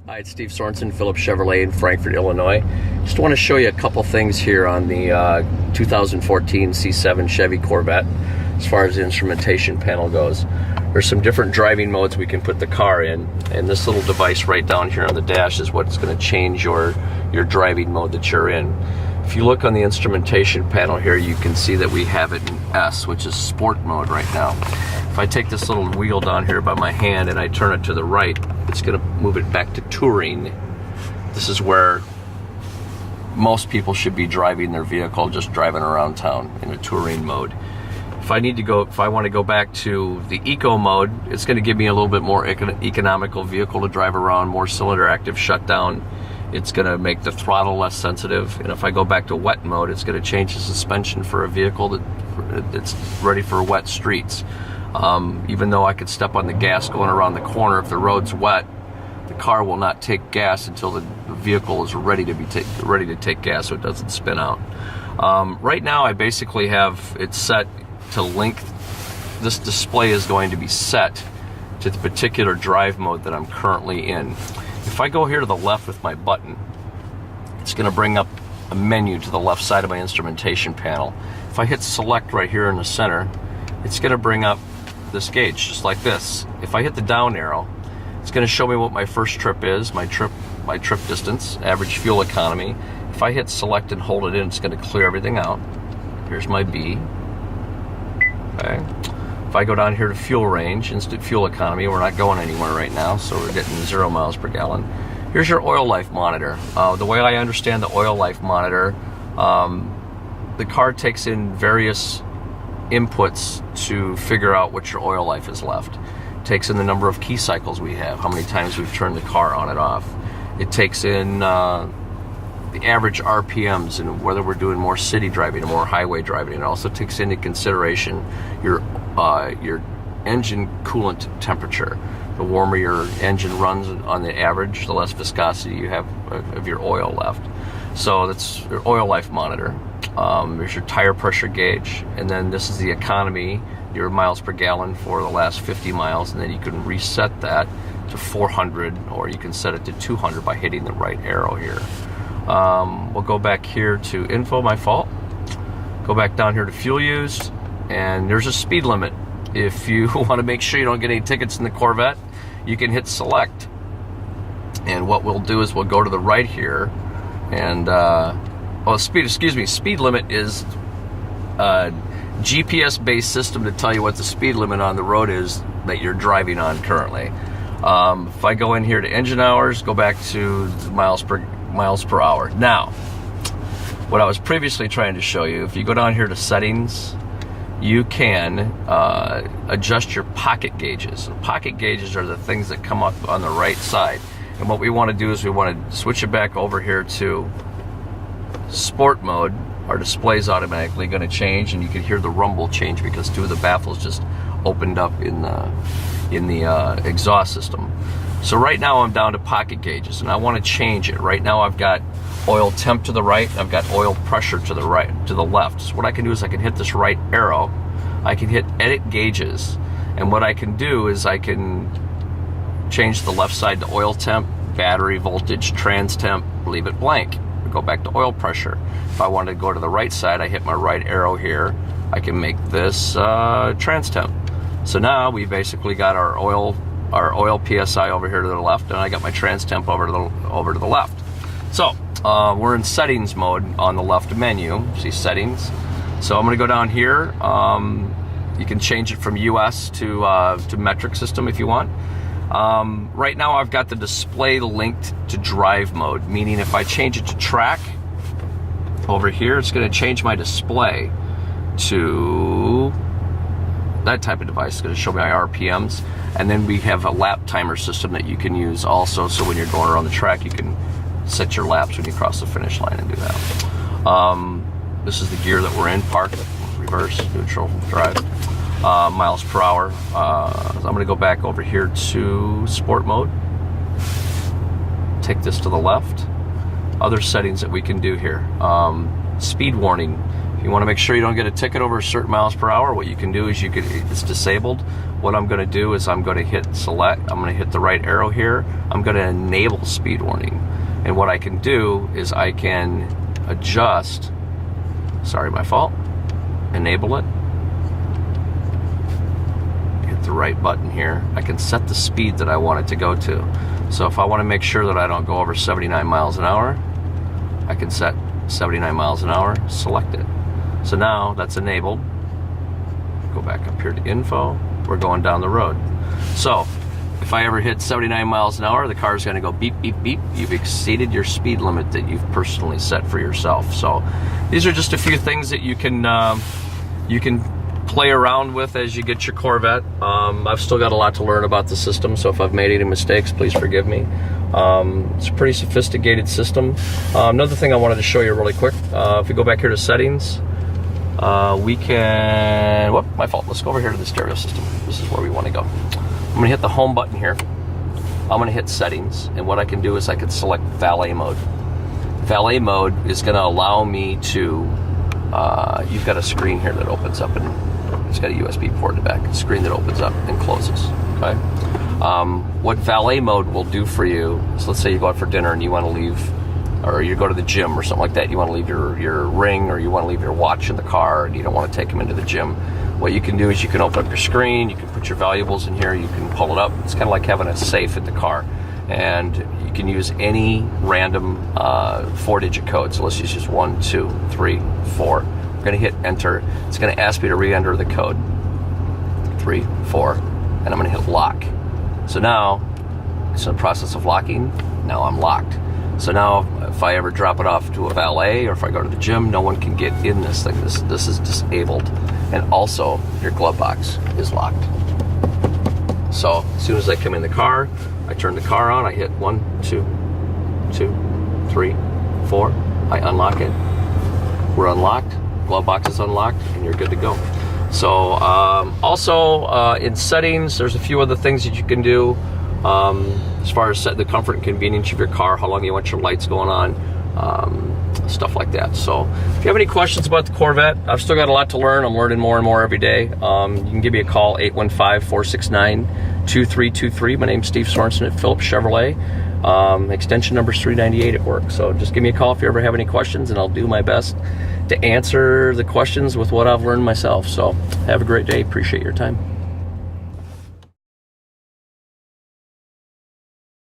Hi, it's Steve Sorensen, Phillips Chevrolet in Frankfort, Illinois. Just want to show you a couple things here on the 2014 C7 Chevy Corvette as far as the instrumentation panel goes. There's some different driving modes we can put the car in, and this little device right down here on the dash is what's going to change your driving mode that you're in. If you look on the instrumentation panel here, you can see that we have it in S, which is sport mode right now. If I take this little wheel down here by my hand and I turn it to the right, it's going to move it back to touring. This is where most people should be driving their vehicle, just driving around town in a touring mode. If I want to go back to the eco mode, it's going to give me a little bit more economical vehicle to drive around, more cylinder active shutdown. It's going to make the throttle less sensitive. And if I go back to wet mode, it's going to change the suspension for a vehicle that's ready for wet streets. Even though I could step on the gas going around the corner, if the road's wet, the car will not take gas until the vehicle is ready to take gas, so it doesn't spin out. Right now, I basically have it set to link. This display is going to be set to the particular drive mode that I'm currently in. If I go here to the left with my button, it's going to bring up a menu to the left side of my instrumentation panel. If I hit select right here in the center, it's going to bring up this gauge just like this. If I hit the down arrow, it's going to show me what my first trip is, my trip distance, average fuel economy. If I hit select and hold it in, it's going to clear everything out. Here's my B. Okay. If I go down here to fuel range, instant fuel economy, we're not going anywhere right now, so we're getting 0 miles per gallon. Here's your oil life monitor. The way I understand the oil life monitor, the car takes in various inputs to figure out what your oil life is left. It takes in the number of key cycles we have, how many times we've turned the car on and off. It takes in the average RPMs and whether we're doing more city driving or more highway driving. It also takes into consideration your engine coolant temperature. The warmer your engine runs on the average, the less viscosity you have of your oil left. So that's your oil life monitor. There's your tire pressure gauge, and then this is the economy, your miles per gallon for the last 50 miles, and then you can reset that to 400, or you can set it to 200 by hitting the right arrow here. We'll go back here to info, my fault. Go back down here to fuel used, and there's a speed limit. If you want to make sure you don't get any tickets in the Corvette, you can hit select. And what we'll do is we'll go to the right here, and speed limit is a GPS-based system to tell you what the speed limit on the road is that you're driving on currently. If I go in here to engine hours, go back to miles per hour. Now, what I was previously trying to show you, if you go down here to settings, you can adjust your pocket gauges. Pocket gauges are the things that come up on the right side. And what we want to do is we want to switch it back over here to sport mode. Our display is automatically going to change, and you can hear the rumble change because two of the baffles just opened up in the exhaust system. So right now I'm down to pocket gauges, and I want to change it. Right now I've got oil temp to the right, I've got oil pressure to the left. So what I can do is I can hit this right arrow, I can hit edit gauges, and what I can do is I can change the left side to oil temp, battery voltage, trans temp, leave it blank. Go back to oil pressure. If I wanted to go to the right side, I hit my right arrow here. I can make this trans temp. So now we basically got our oil PSI over here to the left, and I got my trans temp over to the left. So we're in settings mode on the left menu. See settings. So I'm going to go down here. You can change it from US to metric system if you want. Right now I've got the display linked to drive mode, meaning if I change it to track over here, it's going to change my display to that type of device. It's going to show me my RPMs, and then we have a lap timer system that you can use also, so when you're going around the track you can set your laps when you cross the finish line and do that. This is the gear that we're in: park, reverse, neutral, drive. Miles per hour. I'm going to go back over here to sport mode. Take this to the left. Other settings that we can do here. Speed warning. You want to make sure you don't get a ticket over certain miles per hour. What you can do is it's disabled. What I'm going to do is I'm going to hit select. I'm going to hit the right arrow here. I'm going to enable speed warning. And what I can do is I can adjust, sorry, my fault, enable it. Hit the right button here. I can set the speed that I want it to go to. So if I want to make sure that I don't go over 79 miles an hour, I can set 79 miles an hour, select it. So now that's enabled. Go back up here to info. We're going down the road. So if I ever hit 79 miles an hour, the car is going to go beep, beep, beep. You've exceeded your speed limit that you've personally set for yourself. So these are just a few things that you can play around with as you get your Corvette. I've still got a lot to learn about the system, so if I've made any mistakes, please forgive me. It's a pretty sophisticated system. Another thing I wanted to show you really quick, if we go back here to settings, we can, whoop, my fault. Let's go over here to the stereo system. This is where we want to go. I'm going to hit the home button here. I'm going to hit settings, and what I can do is I can select Valet Mode. Valet Mode is going to allow me to, you've got a screen here that opens up, and it's got a USB port in the back, a screen that opens up and closes, okay? What Valet Mode will do for you is, let's say you go out for dinner and you want to leave, or you go to the gym or something like that, you want to leave your ring, or you want to leave your watch in the car and you don't want to take them into the gym. What you can do is you can open up your screen, you can put your valuables in here, you can pull it up. It's kind of like having a safe in the car. And you can use any random 4-digit code. So let's just 1, 2, 3, 4. I'm going to hit enter. It's going to ask me to re-enter the code. 3, 4, and I'm going to hit lock. So now it's in the process of locking. Now I'm locked. So now if I ever drop it off to a valet, or if I go to the gym, no one can get in this thing. This is disabled. And also your glove box is locked. So as soon as I come in the car, I turn the car on, I hit 1, 2, 2, 3, 4. I unlock it. We're unlocked. Glove box is unlocked, and you're good to go. So also in settings, there's a few other things that you can do as far as setting the comfort and convenience of your car, how long you want your lights going on, stuff like that. So if you have any questions about the Corvette, I've still got a lot to learn. I'm learning more and more every day. You can give me a call, 815-469-2323. My name's Steve Sorensen at Phillips Chevrolet. Extension number is 398 at work. So just give me a call if you ever have any questions, and I'll do my best to answer the questions with what I've learned myself. So have a great day. Appreciate your time.